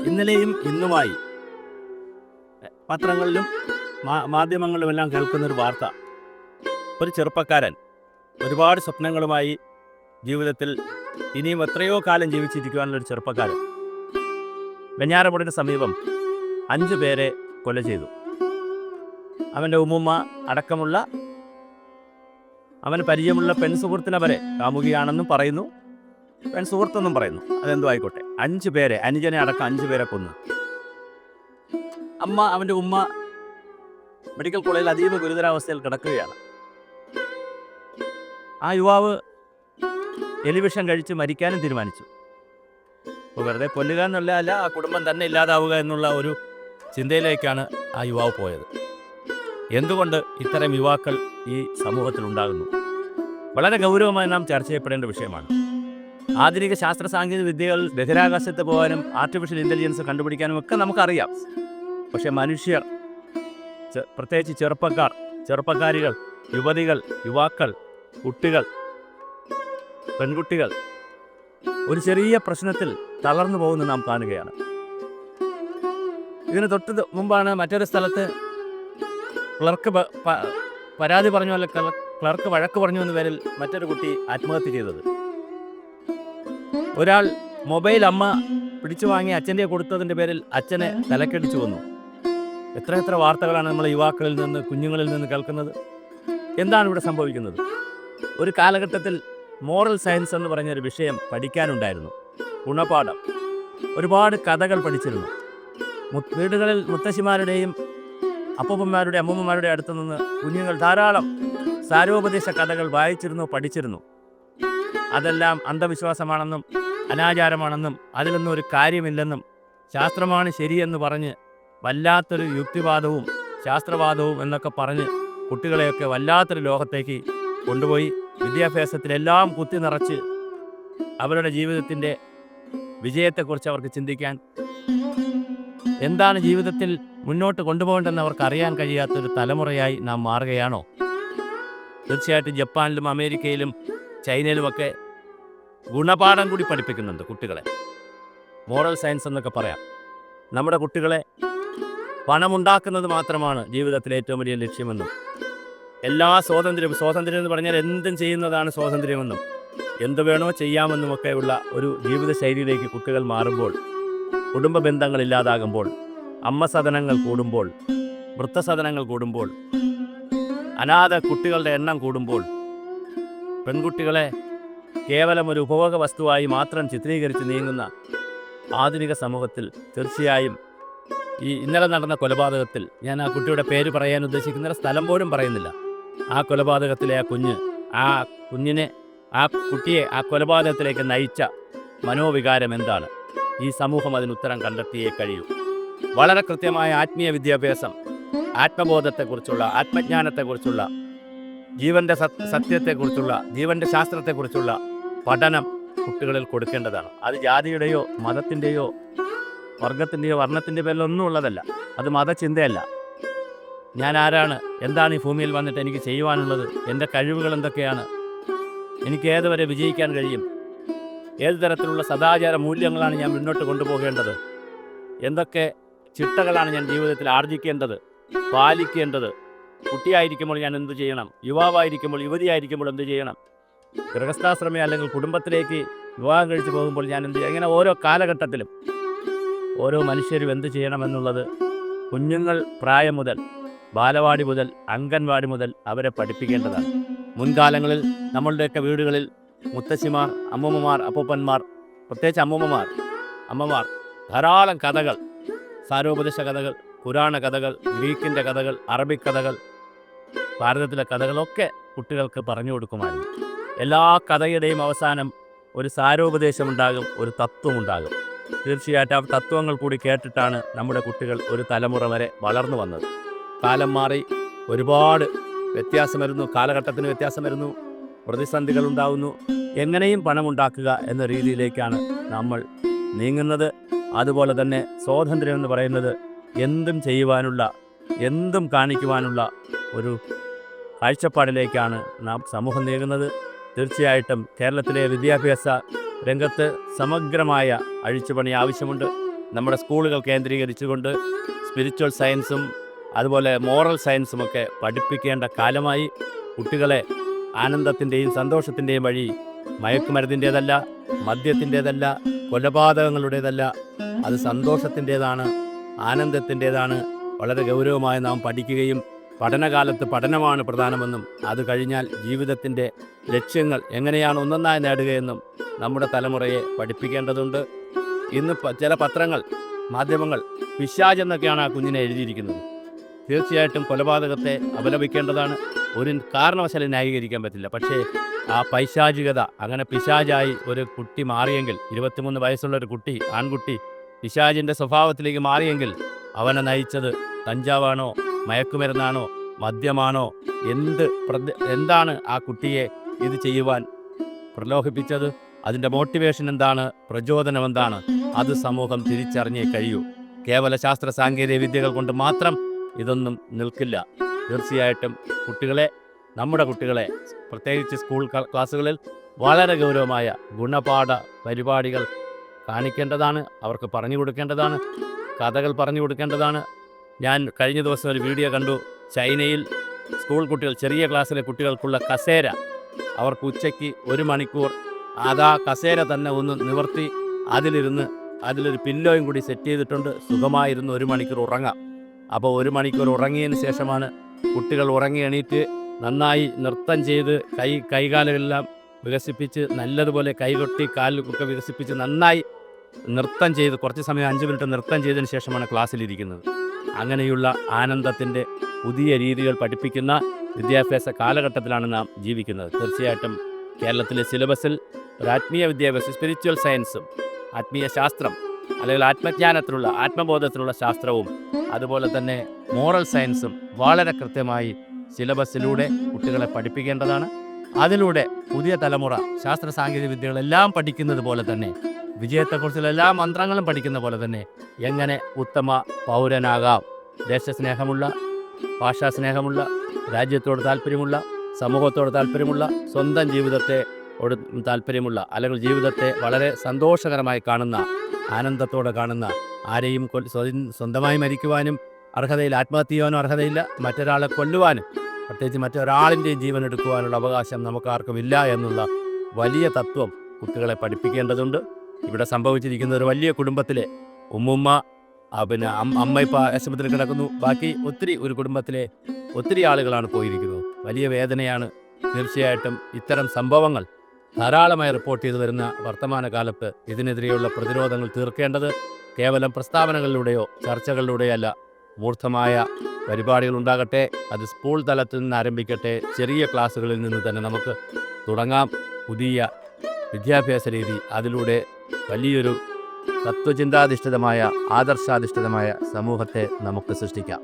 ഇന്നലെയും ഇന്നുമായി പത്രങ്ങളിലും മാധ്യമങ്ങളിലുമെല്ലാം കേൾക്കുന്നൊരു വാർത്ത, ഒരു ചെറുപ്പക്കാരൻ ഒരുപാട് സ്വപ്നങ്ങളുമായി ജീവിതത്തിൽ ഇനിയും എത്രയോ കാലം ജീവിച്ചിരിക്കുവാനുള്ളൊരു ചെറുപ്പക്കാരൻ വെഞ്ഞാറമൂടിന് സമീപം 5 പേരെ കൊല ചെയ്തു. അവൻ്റെ ഉമ്മുമ്മ അടക്കമുള്ള അവന് പരിചയമുള്ള പെൺസുഹൃത്തിനെ വരെ കാമുകിയാണെന്നും പറയുന്നു, പെൺസുഹൃത്തെന്നും പറയുന്നു. അതെന്തോ ആയിക്കോട്ടെ, 5 പേരെ, അനുജനെ അടക്കം 5 പേരെ കൊന്നു. അവൻ്റെ ഉമ്മ മെഡിക്കൽ കോളേജിൽ അതീവ ഗുരുതരാവസ്ഥയിൽ കിടക്കുകയാണ്. ആ യുവാവ് എലിവിഷം കഴിച്ച് മരിക്കാനും തീരുമാനിച്ചു. അപ്പോൾ വെറുതെ കൊല്ലുക എന്നുള്ളതല്ല, ആ കുടുംബം തന്നെ ഇല്ലാതാവുക എന്നുള്ള ഒരു ചിന്തയിലേക്കാണ് ആ യുവാവ് പോയത്. എന്തുകൊണ്ട് ഇത്തരം യുവാക്കൾ ഈ സമൂഹത്തിൽ ഉണ്ടാകുന്നു? വളരെ ഗൗരവമായി നാം ചർച്ച ചെയ്യപ്പെടേണ്ട വിഷയമാണ്. ആധുനിക ശാസ്ത്ര സാങ്കേതിക വിദ്യകൾ ബഹിരാകാശത്ത് പോകാനും ആർട്ടിഫിഷ്യൽ ഇൻ്റലിജൻസ് കണ്ടുപിടിക്കാനും ഒക്കെ നമുക്കറിയാം. പക്ഷേ മനുഷ്യർ, പ്രത്യേകിച്ച് ചെറുപ്പക്കാരികൾ, യുവതികൾ, യുവാക്കൾ, കുട്ടികൾ, പെൺകുട്ടികൾ ഒരു ചെറിയ പ്രശ്നത്തിൽ തളർന്നു പോകുന്നത് നാം കാണുകയാണ്. ഇതിന് തൊട്ട് മുമ്പാണ് മറ്റൊരു സ്ഥലത്ത് ക്ലർക്ക് പരാതി പറഞ്ഞു, അല്ല ക്ലർക്ക് വഴക്ക് പറഞ്ഞു എന്ന പേരിൽ മറ്റൊരു കുട്ടി ആത്മഹത്യ ചെയ്തത്. ഒരാൾ മൊബൈൽ അമ്മ പിടിച്ചു വാങ്ങി അച്ഛൻ്റെ കൊടുത്തതിൻ്റെ പേരിൽ അച്ഛനെ തലക്കടിച്ചു വന്നു. എത്ര വാർത്തകളാണ് നമ്മൾ യുവാക്കളിൽ നിന്ന്, കുഞ്ഞുങ്ങളിൽ നിന്ന് കേൾക്കുന്നത്. എന്താണ് ഇവിടെ സംഭവിക്കുന്നത്? ഒരു കാലഘട്ടത്തിൽ മോറൽ സയൻസ് എന്ന് പറഞ്ഞൊരു വിഷയം പഠിക്കാനുണ്ടായിരുന്നു, ഗുണപാഠം. ഒരുപാട് കഥകൾ പഠിച്ചിരുന്നു. വീടുകളിൽ മുത്തശ്ശിമാരുടെയും അപ്പൂപ്പന്മാരുടെ അമ്മൂമ്മമാരുടെ അടുത്ത് നിന്ന് കുഞ്ഞുങ്ങൾ ധാരാളം സാരോപദേശ കഥകൾ വായിച്ചിരുന്നു, പഠിച്ചിരുന്നു. അതെല്ലാം അന്ധവിശ്വാസമാണെന്നും അനാചാരമാണെന്നും അതിലൊന്നും ഒരു കാര്യമില്ലെന്നും ശാസ്ത്രമാണ് ശരിയെന്ന് പറഞ്ഞ് വല്ലാത്തൊരു യുക്തിവാദവും ശാസ്ത്രവാദവും എന്നൊക്കെ പറഞ്ഞ് കുട്ടികളെയൊക്കെ വല്ലാത്തൊരു ലോകത്തേക്ക് കൊണ്ടുപോയി വിദ്യാഭ്യാസത്തിലെല്ലാം കുത്തി നിറച്ച് അവരുടെ ജീവിതത്തിൻ്റെ വിജയത്തെക്കുറിച്ച് അവർക്ക് ചിന്തിക്കാൻ, എന്താണ് ജീവിതത്തിൽ മുന്നോട്ട് കൊണ്ടുപോകേണ്ടതെന്ന് അവർക്ക് അറിയാൻ കഴിയാത്തൊരു തലമുറയായി നാം മാറുകയാണോ? തീർച്ചയായിട്ടും ജപ്പാനിലും അമേരിക്കയിലും ചൈനയിലുമൊക്കെ ഗുണപാഠം കൂടി പഠിപ്പിക്കുന്നുണ്ട് കുട്ടികളെ. മോറൽ സയൻസ് എന്നൊക്കെ പറയാം. നമ്മുടെ കുട്ടികളെ പണമുണ്ടാക്കുന്നത് മാത്രമാണ് ജീവിതത്തിലെ ഏറ്റവും വലിയ ലക്ഷ്യമെന്നും, എല്ലാ സ്വാതന്ത്ര്യം എന്ന് പറഞ്ഞാൽ എന്തും ചെയ്യുന്നതാണ് സ്വാതന്ത്ര്യമെന്നും, എന്തു വേണോ ചെയ്യാമെന്നുമൊക്കെയുള്ള ഒരു ജീവിതശൈലിയിലേക്ക് കുട്ടികൾ മാറുമ്പോൾ, കുടുംബ ബന്ധങ്ങൾ ഇല്ലാതാകുമ്പോൾ, അമ്മ സദനങ്ങൾ കൂടുമ്പോൾ, വൃദ്ധസദനങ്ങൾ കൂടുമ്പോൾ, അനാഥ കുട്ടികളുടെ എണ്ണം കൂടുമ്പോൾ, പെൺകുട്ടികളെ കേവലം ഒരു ഉപഭോഗ വസ്തുവായി മാത്രം ചിത്രീകരിച്ച് നീങ്ങുന്ന ആധുനിക സമൂഹത്തിൽ തീർച്ചയായും ഈ ഇന്നലെ നടന്ന കൊലപാതകത്തിൽ, ഞാൻ ആ കുട്ടിയുടെ പേര് പറയാൻ ഉദ്ദേശിക്കുന്ന സ്ഥലം പോലും പറയുന്നില്ല, ആ കൊലപാതകത്തിലെ ആ കുട്ടിയെ ആ കൊലപാതകത്തിലേക്ക് നയിച്ച മനോവികാരം എന്താണ്? ഈ സമൂഹം അതിന് ഉത്തരം കണ്ടെത്തിയേ കഴിയൂ. വളരെ കൃത്യമായ ആത്മീയ വിദ്യാഭ്യാസം, ആത്മബോധത്തെക്കുറിച്ചുള്ള, ആത്മജ്ഞാനത്തെക്കുറിച്ചുള്ള, ജീവൻ്റെ സത്യത്തെക്കുറിച്ചുള്ള, ജീവൻ്റെ ശാസ്ത്രത്തെക്കുറിച്ചുള്ള പഠനം കുട്ടികളിൽ കൊടുക്കേണ്ടതാണ്. അത് ജാതിയുടെയോ മതത്തിൻ്റെയോ വർഗത്തിൻ്റെയോ വർണ്ണത്തിൻ്റെ പേരിലൊന്നും ഉള്ളതല്ല. അത് മതചിന്തയല്ല. ഞാൻ ആരാണ്, എന്താണ് ഈ ഭൂമിയിൽ വന്നിട്ട് എനിക്ക് ചെയ്യുവാനുള്ളത്, എൻ്റെ കഴിവുകൾ എന്തൊക്കെയാണ്, എനിക്ക് ഏതുവരെ വിജയിക്കാൻ കഴിയും, ഏത് തരത്തിലുള്ള സദാചാര മൂല്യങ്ങളാണ് ഞാൻ മുന്നോട്ട് കൊണ്ടുപോകേണ്ടത്, എന്തൊക്കെ ചിട്ടകളാണ് ഞാൻ ജീവിതത്തിൽ ആർജിക്കേണ്ടത്, പാലിക്കേണ്ടത്, കുട്ടിയായിരിക്കുമ്പോൾ ഞാൻ എന്ത് ചെയ്യണം, യുവാവായിരിക്കുമ്പോൾ, യുവതിയായിരിക്കുമ്പോൾ എന്ത് ചെയ്യണം, ഗൃഹസ്ഥാശ്രമം അല്ലെങ്കിൽ കുടുംബത്തിലേക്ക് വിവാഹം കഴിച്ച് പോകുമ്പോൾ ഞാൻ എന്ത് ചെയ്യണം, ഇങ്ങനെ ഓരോ കാലഘട്ടത്തിലും ഓരോ മനുഷ്യരും എന്ത് ചെയ്യണമെന്നുള്ളത് കുഞ്ഞുങ്ങൾ പ്രായം മുതൽ, ബാലവാടി മുതൽ, അംഗൻവാടി മുതൽ അവരെ പഠിപ്പിക്കേണ്ടതാണ്. മുൻകാലങ്ങളിൽ നമ്മളുടെയൊക്കെ വീടുകളിൽ മുത്തശ്ശിമാർ, അമ്മൂമ്മമാർ, അപ്പൂപ്പന്മാർ, പ്രത്യേകിച്ച് അമ്മമാർ ധാരാളം കഥകൾ, സാരോപദേശ കഥകൾ, പുരാണ കഥകൾ, ഗ്രീക്കിൻ്റെ കഥകൾ, അറബിക് കഥകൾ, ഭാരതത്തിലെ കഥകളൊക്കെ കുട്ടികൾക്ക് പറഞ്ഞു കൊടുക്കുമായിരുന്നു. എല്ലാ കഥയുടെയും അവസാനം ഒരു സാരോപദേശമുണ്ടാകും, ഒരു തത്വമുണ്ടാകും. തീർച്ചയായിട്ടും ആ തത്വങ്ങൾ കൂടി കേട്ടിട്ടാണ് നമ്മുടെ കുട്ടികൾ ഒരു തലമുറ വരെ വളർന്നു വന്നത്. കാലം മാറി, ഒരുപാട് വ്യത്യാസം വരുന്നു, കാലഘട്ടത്തിന് വ്യത്യാസം വരുന്നു, പ്രതിസന്ധികൾ ഉണ്ടാകുന്നു. എങ്ങനെയും പണമുണ്ടാക്കുക എന്ന രീതിയിലേക്കാണ് നമ്മൾ നീങ്ങുന്നത്. അതുപോലെ തന്നെ സ്വാതന്ത്ര്യം എന്ന് പറയുന്നത് എന്തും ചെയ്യുവാനുള്ള, എന്തും കാണിക്കുവാനുള്ള ഒരു കാഴ്ചപ്പാടിലേക്കാണ് നാം സമൂഹം നീങ്ങുന്നത്. തീർച്ചയായിട്ടും കേരളത്തിലെ വിദ്യാഭ്യാസ രംഗത്ത് സമഗ്രമായ അഴിച്ചുപണി ആവശ്യമുണ്ട്. നമ്മുടെ സ്കൂളുകൾ കേന്ദ്രീകരിച്ചുകൊണ്ട് സ്പിരിച്വൽ സയൻസും അതുപോലെ മോറൽ സയൻസുമൊക്കെ പഠിപ്പിക്കേണ്ട കാലമായി. കുട്ടികളെ ആനന്ദത്തിൻ്റെയും സന്തോഷത്തിൻ്റെയും വഴി മയക്കുമരുന്നിൻ്റേതല്ല, മദ്യത്തിൻ്റേതല്ല, കൊലപാതകങ്ങളുടേതല്ല, അത് സന്തോഷത്തിൻ്റേതാണ്, ആനന്ദത്തിൻ്റേതാണ്. വളരെ ഗൗരവമായി നാം പഠിക്കുകയും പഠനകാലത്ത് പഠനമാണ് പ്രധാനമെന്നും അത് കഴിഞ്ഞാൽ ജീവിതത്തിൻ്റെ ലക്ഷ്യങ്ങൾ എങ്ങനെയാണ് ഒന്നൊന്നായി നേടുകയെന്നും നമ്മുടെ തലമുറയെ പഠിപ്പിക്കേണ്ടതുണ്ട്. ഇന്ന് ചില പത്രങ്ങൾ, മാധ്യമങ്ങൾ പിശാച് എന്നൊക്കെയാണ് ആ കുഞ്ഞിനെ എഴുതിയിരിക്കുന്നത്. തീർച്ചയായിട്ടും കൊലപാതകത്തെ അപലപിക്കേണ്ടതാണ്. ഒരു കാരണവശാലും ന്യായീകരിക്കാൻ പറ്റില്ല. പക്ഷേ ആ പൈശാചികത, അങ്ങനെ പിശാചായി ഒരു കുട്ടി മാറിയെങ്കിൽ, 23 വയസ്സുള്ള ഒരു കുട്ടി, ആൺകുട്ടി പിശാചിൻ്റെ സ്വഭാവത്തിലേക്ക് മാറിയെങ്കിൽ അവനെ നയിച്ചത് കഞ്ചാവാണോ, മയക്കുമരുന്നാണോ, മദ്യമാണോ, എന്താണ് ആ കുട്ടിയെ ഇത് ചെയ്യുവാൻ പ്രലോഭിപ്പിച്ചത്? അതിൻ്റെ മോട്ടിവേഷൻ എന്താണ്, പ്രചോദനം എന്താണ്? അത് സമൂഹം തിരിച്ചറിഞ്ഞേ കഴിയൂ. കേവല ശാസ്ത്ര സാങ്കേതിക വിദ്യകൾ കൊണ്ട് മാത്രം ഇതൊന്നും നിൽക്കില്ല. തീർച്ചയായിട്ടും നമ്മുടെ കുട്ടികളെ പ്രത്യേകിച്ച് സ്കൂൾ ക്ലാസ്സുകളിൽ വളരെ ഗൗരവമായ ഗുണപാഠ പരിപാടികൾ കാണിക്കേണ്ടതാണ്. അവർക്ക് പറഞ്ഞു കൊടുക്കേണ്ടതാണ്, കഥകൾ പറഞ്ഞു കൊടുക്കേണ്ടതാണ്. ഞാൻ കഴിഞ്ഞ ദിവസം ഒരു വീഡിയോ കണ്ടു. ചൈനയിൽ സ്കൂൾ കുട്ടികൾ, ചെറിയ ക്ലാസ്സിലെ കുട്ടികൾക്കുള്ള കസേര, അവർക്ക് ഉച്ചയ്ക്ക് 1 മണിക്കൂർ അതാ കസേര തന്നെ ഒന്ന് നിവർത്തി അതിലൊരു പില്ലോയും കൂടി സെറ്റ് ചെയ്തിട്ടുണ്ട്. സുഖമായിരുന്നു 1 മണിക്കൂർ ഉറങ്ങാം. അപ്പോൾ 1 മണിക്കൂർ ഉറങ്ങിയതിന് ശേഷമാണ് കുട്ടികൾ ഉറങ്ങി എണീറ്റ് നന്നായി നൃത്തം ചെയ്ത് കൈകാലുകളെല്ലാം വികസിപ്പിച്ച് നല്ലതുപോലെ കൈകൊട്ടി കാലൊക്കെ വികസിപ്പിച്ച് നന്നായി നൃത്തം ചെയ്ത് കുറച്ച് സമയം 5 മിനിറ്റ് നൃത്തം ചെയ്തതിന് ശേഷമാണ് ക്ലാസ്സിലിരിക്കുന്നത്. അങ്ങനെയുള്ള ആനന്ദത്തിൻ്റെ പുതിയ രീതികൾ പഠിപ്പിക്കുന്ന വിദ്യാഭ്യാസ കാലഘട്ടത്തിലാണ് നാം ജീവിക്കുന്നത്. തീർച്ചയായിട്ടും കേരളത്തിലെ സിലബസിൽ ഒരു ആത്മീയ വിദ്യാഭ്യാസം, സ്പിരിച്വൽ സയൻസും ആത്മീയ ശാസ്ത്രം അല്ലെങ്കിൽ ആത്മജ്ഞാനത്തിലുള്ള ആത്മബോധത്തിലുള്ള ശാസ്ത്രവും അതുപോലെ തന്നെ മോറൽ സയൻസും വളരെ കൃത്യമായി സിലബസിലൂടെ കുട്ടികളെ പഠിപ്പിക്കേണ്ടതാണ്. അതിലൂടെ പുതിയ തലമുറ ശാസ്ത്ര സാങ്കേതിക വിദ്യകളെല്ലാം പഠിക്കുന്നത് പോലെ തന്നെ, വിജയത്തെക്കുറിച്ചുള്ള എല്ലാ മന്ത്രങ്ങളും പഠിക്കുന്ന പോലെ തന്നെ എങ്ങനെ ഉത്തമ പൗരനാകാം, ദേശസ്നേഹമുള്ള, ഭാഷാസ്നേഹമുള്ള, രാജ്യത്തോട് താല്പര്യമുള്ള, സമൂഹത്തോട് താല്പര്യമുള്ള, സ്വന്തം ജീവിതത്തെ താല്പര്യമുള്ള, അല്ലെങ്കിൽ ജീവിതത്തെ വളരെ സന്തോഷകരമായി കാണുന്ന, ആനന്ദത്തോടെ കാണുന്ന, ആരെയും സ്വന്തമായി മരിക്കുവാനും അർഹതയില്ല, ആത്മഹത്യ ചെയ്യാനും അർഹതയില്ല, മറ്റൊരാളെ കൊല്ലുവാനും പ്രത്യേകിച്ച് മറ്റൊരാളിൻ്റെയും ജീവൻ എടുക്കുവാനുള്ള അവകാശം നമുക്കാർക്കുമില്ല എന്നുള്ള വലിയ തത്വം കുട്ടികളെ പഠിപ്പിക്കേണ്ടതുണ്ട്. ഇവിടെ സംഭവിച്ചിരിക്കുന്ന ഒരു വലിയ കുടുംബത്തിലെ ഉമ്മുമ്മ, അമ്മ ഇപ്പോൾ ആശുപത്രിയിൽ കിടക്കുന്നു, ബാക്കി ഒരു കുടുംബത്തിലെ ഒത്തിരി ആളുകളാണ് പോയിരിക്കുന്നത്. വലിയ വേദനയാണ്. തീർച്ചയായിട്ടും ഇത്തരം സംഭവങ്ങൾ ധാരാളമായി റിപ്പോർട്ട് ചെയ്തു വരുന്ന വർത്തമാനകാലത്ത് ഇതിനെതിരെയുള്ള പ്രതിരോധങ്ങൾ തീർക്കേണ്ടത് കേവലം പ്രസ്താവനകളിലൂടെയോ ചർച്ചകളിലൂടെയോ അല്ല, മൂർത്തമായ പരിപാടികൾ ഉണ്ടാകട്ടെ. അത് സ്കൂൾ തലത്തിൽ നിന്ന് ആരംഭിക്കട്ടെ. ചെറിയ ക്ലാസ്സുകളിൽ നിന്ന് തന്നെ നമുക്ക് തുടങ്ങാം പുതിയ വിദ്യാഭ്യാസ രീതി. അതിലൂടെ വലിയൊരു തത്വചിന്താധിഷ്ഠിതമായ, ആദർശാധിഷ്ഠിതമായ സമൂഹത്തെ നമുക്ക് സൃഷ്ടിക്കാം.